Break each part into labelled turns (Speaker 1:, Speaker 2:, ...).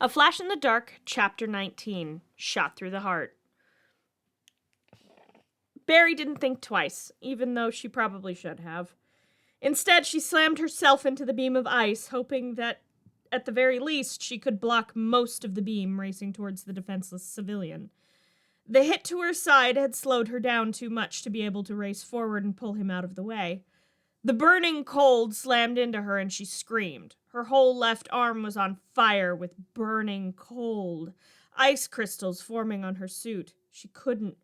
Speaker 1: A Flash in the Dark, Chapter 19, Shot Through the Heart. Barry didn't think twice, even though she probably should have. Instead, she slammed herself into the beam of ice, hoping that, at the very least, she could block most of the beam racing towards the defenseless civilian. The hit to her side had slowed her down too much to be able to race forward and pull him out of the way. The burning cold slammed into her and she screamed. Her whole left arm was on fire with burning cold, ice crystals forming on her suit. She couldn't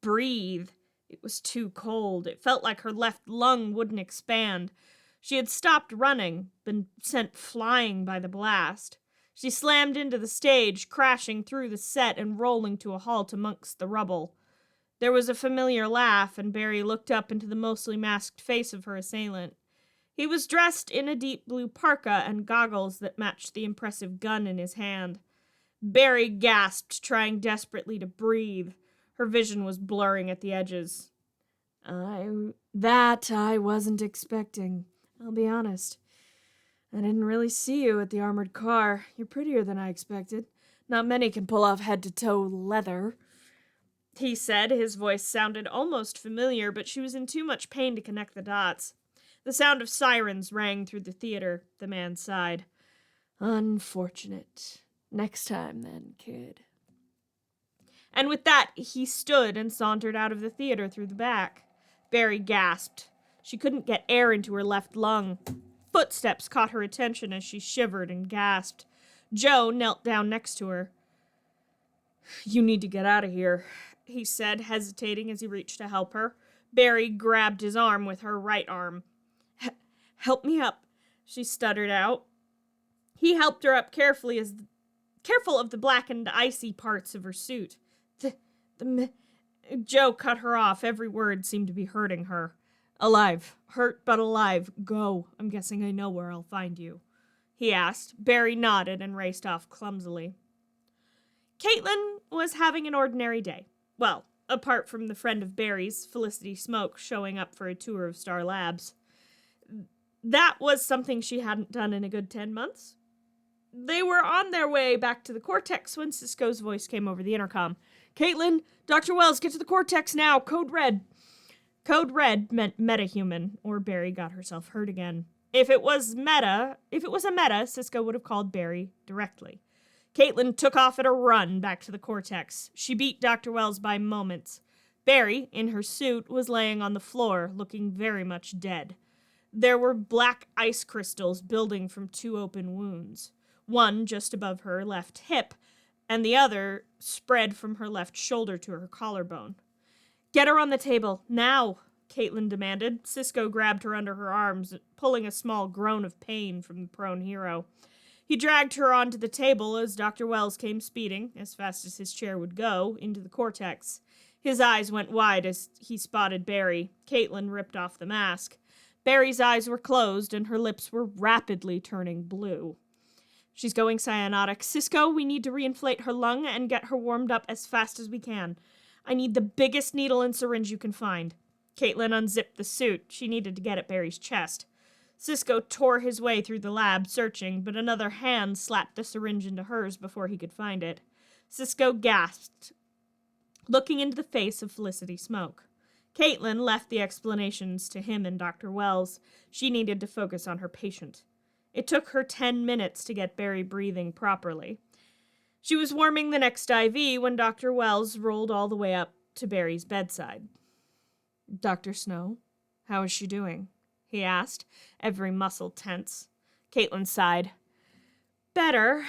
Speaker 1: breathe. It was too cold. It felt like her left lung wouldn't expand. She had stopped running, been sent flying by the blast. She slammed into the stage, crashing through the set and rolling to a halt amongst the rubble. There was a familiar laugh, and Barry looked up into the mostly masked face of her assailant. He was dressed in a deep blue parka and goggles that matched the impressive gun in his hand. Barry gasped, trying desperately to breathe. Her vision was blurring at the edges. I wasn't expecting. I'll be honest. I didn't really see you at the armored car. You're prettier than I expected. Not many can pull off head-to-toe leather, he said. His voice sounded almost familiar, but she was in too much pain to connect the dots. The sound of sirens rang through the theater. The man sighed. Unfortunate. Next time, then, kid. And with that, he stood and sauntered out of the theater through the back. Barry gasped. She couldn't get air into her left lung. Footsteps caught her attention as she shivered and gasped. Joe knelt down next to her. You need to get out of here, he said, hesitating as he reached to help her. Barry grabbed his arm with her right arm. Help me up, she stuttered out. He helped her up careful of the blackened, icy parts of her suit. Joe cut her off. Every word seemed to be hurting her. Alive. Hurt, but alive. Go. I'm guessing I know where I'll find you, he asked. Barry nodded and raced off clumsily. Caitlin was having an ordinary day. Well, apart from the friend of Barry's, Felicity Smoke, showing up for a tour of Star Labs. That was something she hadn't done in a good 10 months. They were on their way back to the Cortex when Cisco's voice came over the intercom. Caitlin, Dr. Wells, get to the Cortex now. Code Red. Code Red meant metahuman, or Barry got herself hurt again. If it was a meta, Cisco would have called Barry directly. Caitlin took off at a run back to the Cortex. She beat Dr. Wells by moments. Barry, in her suit, was laying on the floor, looking very much dead. There were black ice crystals building from 2 open wounds. One just above her left hip, and the other spread from her left shoulder to her collarbone. Get her on the table, now, Caitlin demanded. Cisco grabbed her under her arms, pulling a small groan of pain from the prone hero. He dragged her onto the table as Dr. Wells came speeding, as fast as his chair would go, into the Cortex. His eyes went wide as he spotted Barry. Caitlin ripped off the mask. Barry's eyes were closed, and her lips were rapidly turning blue. She's going cyanotic. Cisco, we need to reinflate her lung and get her warmed up as fast as we can. I need the biggest needle and syringe you can find. Caitlin unzipped the suit. She needed to get at Barry's chest. Cisco tore his way through the lab, searching, but another hand slapped the syringe into hers before he could find it. Cisco gasped, looking into the face of Felicity Smoke. Caitlin left the explanations to him and Dr. Wells. She needed to focus on her patient. It took her 10 minutes to get Barry breathing properly. She was warming the next IV when Dr. Wells rolled all the way up to Barry's bedside. Dr. Snow, how is she doing? He asked, every muscle tense. Caitlin sighed. Better.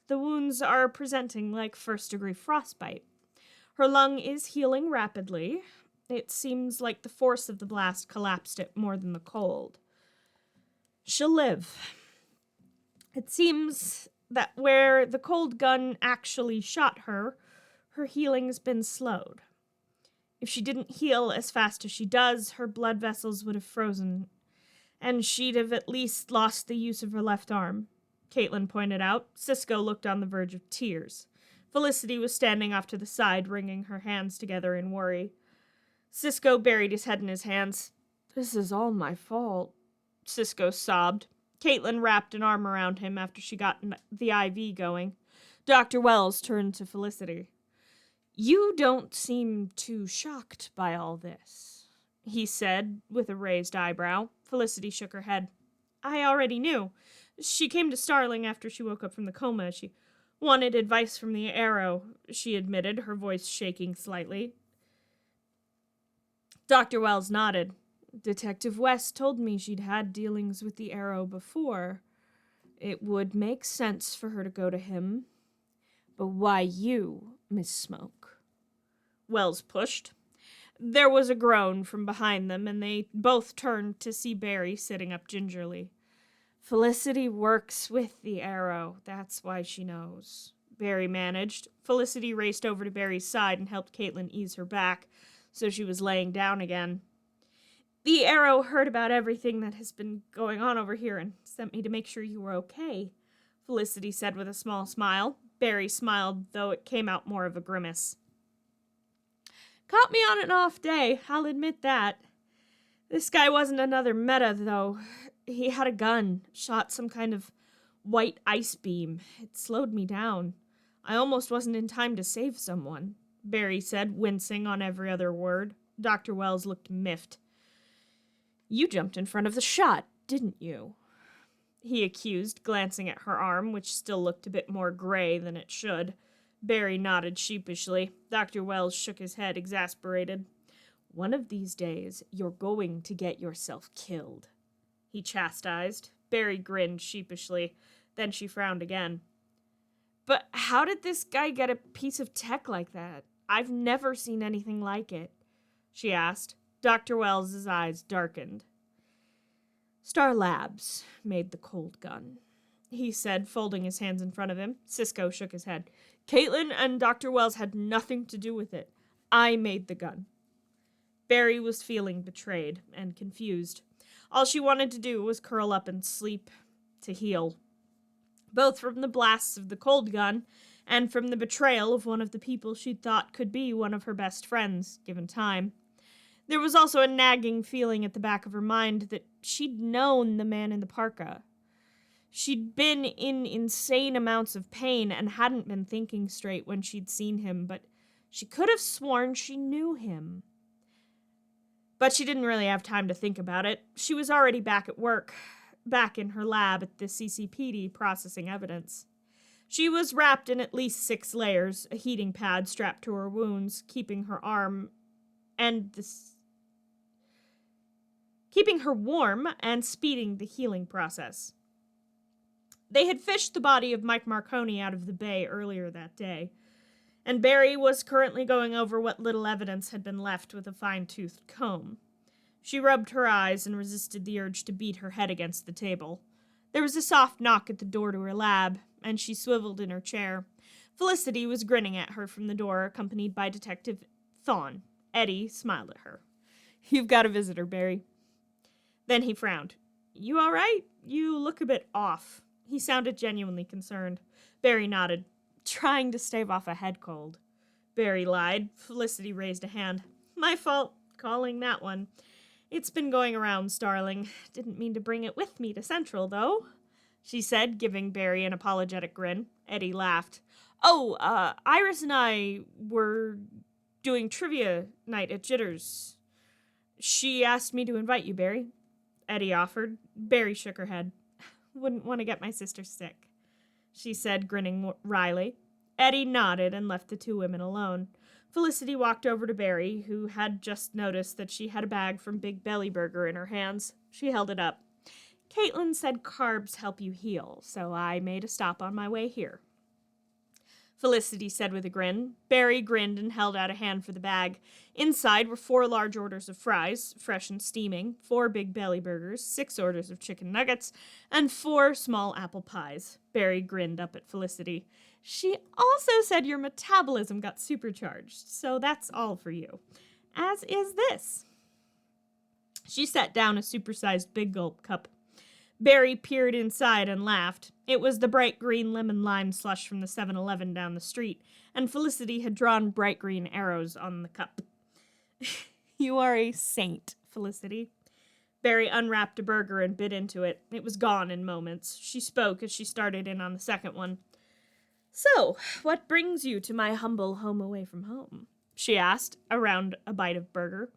Speaker 1: The wounds are presenting like first-degree frostbite. Her lung is healing rapidly. It seems like the force of the blast collapsed it more than the cold. She'll live. It seems that where the cold gun actually shot her, her healing's been slowed. If she didn't heal as fast as she does, her blood vessels would have frozen, and she'd have at least lost the use of her left arm, Caitlin pointed out. Cisco looked on the verge of tears. Felicity was standing off to the side, wringing her hands together in worry. Cisco buried his head in his hands. This is all my fault, Cisco sobbed. Caitlin wrapped an arm around him after she got the IV going. Dr. Wells turned to Felicity. You don't seem too shocked by all this, he said with a raised eyebrow. Felicity shook her head. I already knew. She came to Starling after she woke up from the coma. She wanted advice from the Arrow, she admitted, her voice shaking slightly. Dr. Wells nodded. Detective West told me she'd had dealings with the Arrow before. It would make sense for her to go to him. But why you, Miss Smoke? Wells pushed. There was a groan from behind them, and they both turned to see Barry sitting up gingerly. Felicity works with the Arrow. That's why she knows. Barry managed. Felicity raced over to Barry's side and helped Caitlin ease her back, so she was laying down again. The Arrow heard about everything that has been going on over here and sent me to make sure you were okay, Felicity said with a small smile. Barry smiled, though it came out more of a grimace. Caught me on an off day, I'll admit that. This guy wasn't another meta, though. He had a gun, shot some kind of white ice beam. It slowed me down. I almost wasn't in time to save someone, Barry said, wincing on every other word. Dr. Wells looked miffed. You jumped in front of the shot, didn't you? He accused, glancing at her arm, which still looked a bit more gray than it should. Barry nodded sheepishly. Dr. Wells shook his head, exasperated. One of these days, you're going to get yourself killed, he chastised. Barry grinned sheepishly. Then she frowned again. But how did this guy get a piece of tech like that? I've never seen anything like it, she asked. Dr. Wells' eyes darkened. Star Labs made the cold gun, he said, folding his hands in front of him. Cisco shook his head. Caitlin and Dr. Wells had nothing to do with it. I made the gun. Barry was feeling betrayed and confused. All she wanted to do was curl up and sleep to heal, both from the blasts of the cold gun and from the betrayal of one of the people she'd thought could be one of her best friends, given time. There was also a nagging feeling at the back of her mind that she'd known the man in the parka. She'd been in insane amounts of pain and hadn't been thinking straight when she'd seen him, but she could have sworn she knew him. But she didn't really have time to think about it. She was already back at work, back in her lab at the CCPD processing evidence. She was wrapped in at least 6 layers, a heating pad strapped to her wounds, keeping her warm and speeding the healing process. They had fished the body of Mike Marconi out of the bay earlier that day, and Barry was currently going over what little evidence had been left with a fine-toothed comb. She rubbed her eyes and resisted the urge to beat her head against the table. There was a soft knock at the door to her lab, and she swiveled in her chair. Felicity was grinning at her from the door, accompanied by Detective Thawne. Eddie smiled at her. You've got a visitor, Barry. Then he frowned. You all right? You look a bit off. He sounded genuinely concerned. Barry nodded. Trying to stave off a head cold. Barry lied. Felicity raised a hand. My fault, calling that one. It's been going around, Starling. Didn't mean to bring it with me to Central, though, she said, giving Barry an apologetic grin. Eddie laughed. Iris and I were doing trivia night at Jitters. She asked me to invite you, Barry, Eddie offered. Barry shook her head. Wouldn't want to get my sister sick, she said, grinning wryly. Eddie nodded and left the 2 women alone. Felicity walked over to Barry, who had just noticed that she had a bag from Big Belly Burger in her hands. She held it up. Caitlin said carbs help you heal, so I made a stop on my way here, Felicity said with a grin. Barry grinned and held out a hand for the bag. Inside were 4 large orders of fries, fresh and steaming, 4 Big Belly Burgers, 6 orders of chicken nuggets, and 4 small apple pies. Barry grinned up at Felicity. She also said your metabolism got supercharged, so that's all for you. As is this. She set down a supersized Big Gulp cup. Barry peered inside and laughed. It was the bright green lemon lime slush from the 7-Eleven down the street, and Felicity had drawn bright green arrows on the cup. You are a saint, Felicity. Barry unwrapped a burger and bit into it. It was gone in moments. She spoke as she started in on the second one. So, what brings you to my humble home away from home? She asked, around a bite of burger.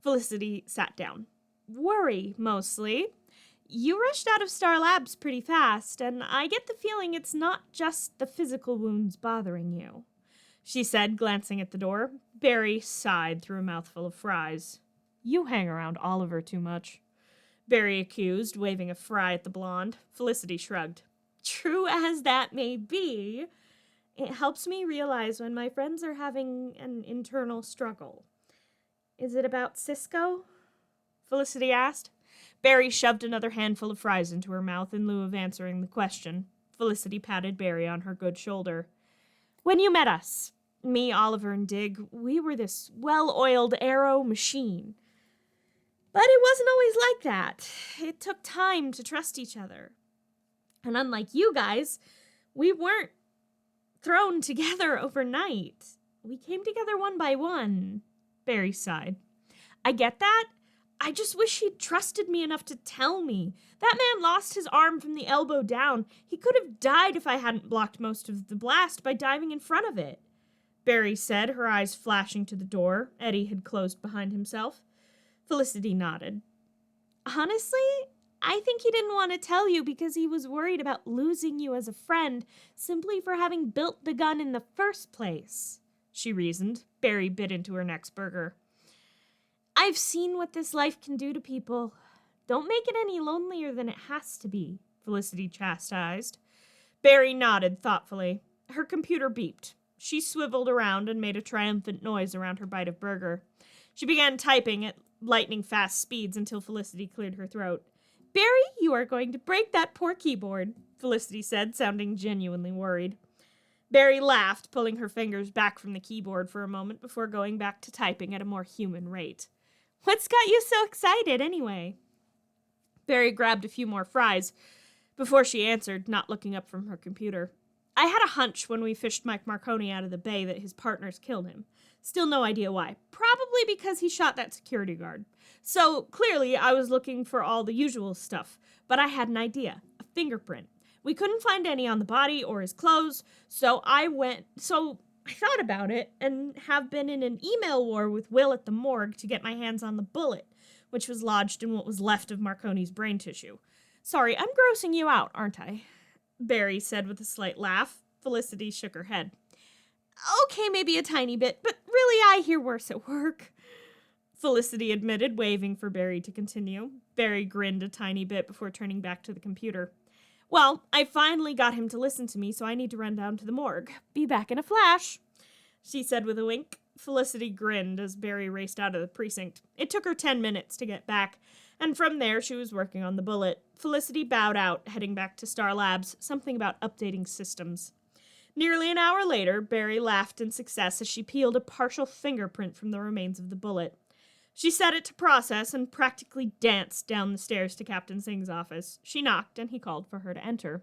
Speaker 1: Felicity sat down. Worry, mostly. You rushed out of Star Labs pretty fast, and I get the feeling it's not just the physical wounds bothering you, she said, glancing at the door. Barry sighed through a mouthful of fries. You hang around Oliver too much, Barry accused, waving a fry at the blonde. Felicity shrugged. True as that may be, it helps me realize when my friends are having an internal struggle. Is it about Cisco? Felicity asked. Barry shoved another handful of fries into her mouth in lieu of answering the question. Felicity patted Barry on her good shoulder. When you met us, me, Oliver, and Dig, we were this well-oiled aero machine. But it wasn't always like that. It took time to trust each other. And unlike you guys, we weren't thrown together overnight. We came together one by one. Barry sighed. I get that. I just wish he'd trusted me enough to tell me. That man lost his arm from the elbow down. He could have died if I hadn't blocked most of the blast by diving in front of it, Barry said, her eyes flashing to the door Eddie had closed behind himself. Felicity nodded. Honestly, I think he didn't want to tell you because he was worried about losing you as a friend simply for having built the gun in the first place, she reasoned. Barry bit into her next burger. I've seen what this life can do to people. Don't make it any lonelier than it has to be, Felicity chastised. Barry nodded thoughtfully. Her computer beeped. She swiveled around and made a triumphant noise around her bite of burger. She began typing at lightning-fast speeds until Felicity cleared her throat. Barry, you are going to break that poor keyboard, Felicity said, sounding genuinely worried. Barry laughed, pulling her fingers back from the keyboard for a moment before going back to typing at a more human rate. What's got you so excited, anyway? Barry grabbed a few more fries before she answered, not looking up from her computer. I had a hunch when we fished Mike Marconi out of the bay that his partners killed him. Still no idea why. Probably because he shot that security guard. So, clearly, I was looking for all the usual stuff. But I had an idea. A fingerprint. We couldn't find any on the body or his clothes, so I thought about it and have been in an email war with Will at the morgue to get my hands on the bullet, which was lodged in what was left of Marconi's brain tissue. Sorry, I'm grossing you out, aren't I? Barry said with a slight laugh. Felicity shook her head. Okay, maybe a tiny bit, but really I hear worse at work, Felicity admitted, waving for Barry to continue. Barry grinned a tiny bit before turning back to the computer. Well, I finally got him to listen to me, so I need to run down to the morgue. Be back in a flash, she said with a wink. Felicity grinned as Barry raced out of the precinct. It took her 10 minutes to get back, and from there she was working on the bullet. Felicity bowed out, heading back to Star Labs, something about updating systems. Nearly an hour later, Barry laughed in success as she peeled a partial fingerprint from the remains of the bullet. She set it to process and practically danced down the stairs to Captain Singh's office. She knocked, and he called for her to enter.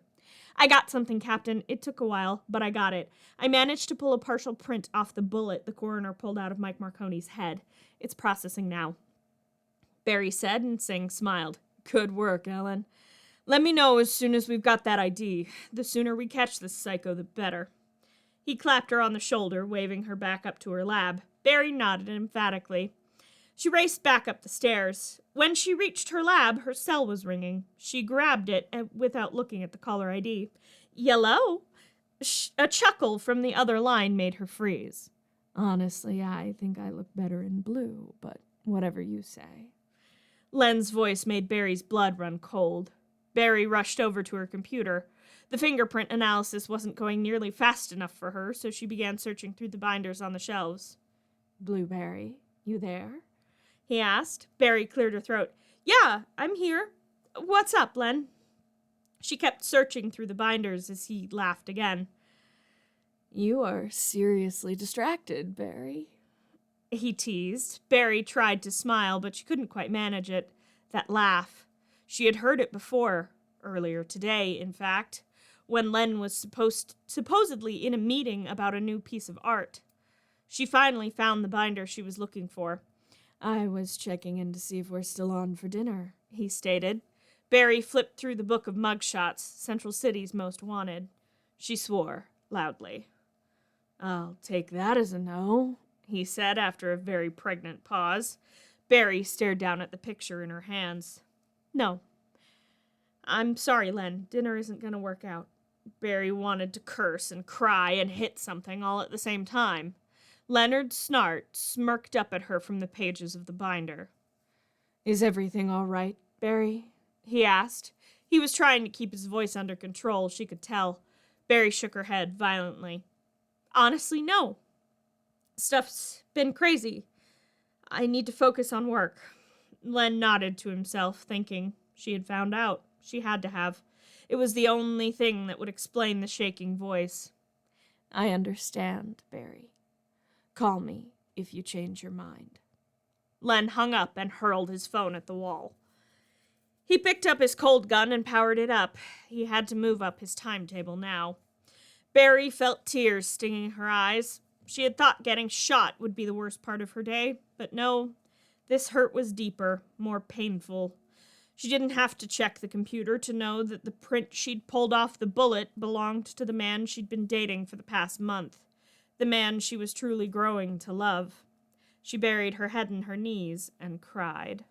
Speaker 1: I got something, Captain. It took a while, but I got it. I managed to pull a partial print off the bullet the coroner pulled out of Mike Marconi's head. It's processing now, Barry said, and Singh smiled. Good work, Ellen. Let me know as soon as we've got that ID. The sooner we catch this psycho, the better. He clapped her on the shoulder, waving her back up to her lab. Barry nodded emphatically. She raced back up the stairs. When she reached her lab, her cell was ringing. She grabbed it without looking at the caller ID. Yellow? A chuckle from the other line made her freeze. Honestly, I think I look better in blue, but whatever you say. Len's voice made Barry's blood run cold. Barry rushed over to her computer. The fingerprint analysis wasn't going nearly fast enough for her, so she began searching through the binders on the shelves. Blueberry, you there? He asked. Barry cleared her throat. Yeah, I'm here. What's up, Len? She kept searching through the binders as he laughed again. You are seriously distracted, Barry, he teased. Barry tried to smile, but she couldn't quite manage it. That laugh. She had heard it before, earlier today, in fact, when Len was supposedly in a meeting about a new piece of art. She finally found the binder she was looking for. I was checking in to see if we're still on for dinner, he stated. Barry flipped through the book of mugshots, Central City's most wanted. She swore. loudly. I'll take that as a no, he said after a very pregnant pause. Barry stared down at the picture in her hands. No. I'm sorry, Len. Dinner isn't going to work out. Barry wanted to curse and cry and hit something all at the same time. Leonard Snart smirked up at her from the pages of the binder. Is everything all right, Barry? He asked. He was trying to keep his voice under control, she could tell. Barry shook her head violently. Honestly, no. Stuff's been crazy. I need to focus on work. Len nodded to himself, thinking she had found out. She had to have. It was the only thing that would explain the shaking voice. I understand, Barry. Call me if you change your mind. Len hung up and hurled his phone at the wall. He picked up his cold gun and powered it up. He had to move up his timetable now. Barry felt tears stinging her eyes. She had thought getting shot would be the worst part of her day, but no, this hurt was deeper, more painful. She didn't have to check the computer to know that the print she'd pulled off the bullet belonged to the man she'd been dating for the past month, the man she was truly growing to love. She buried her head in her knees and cried.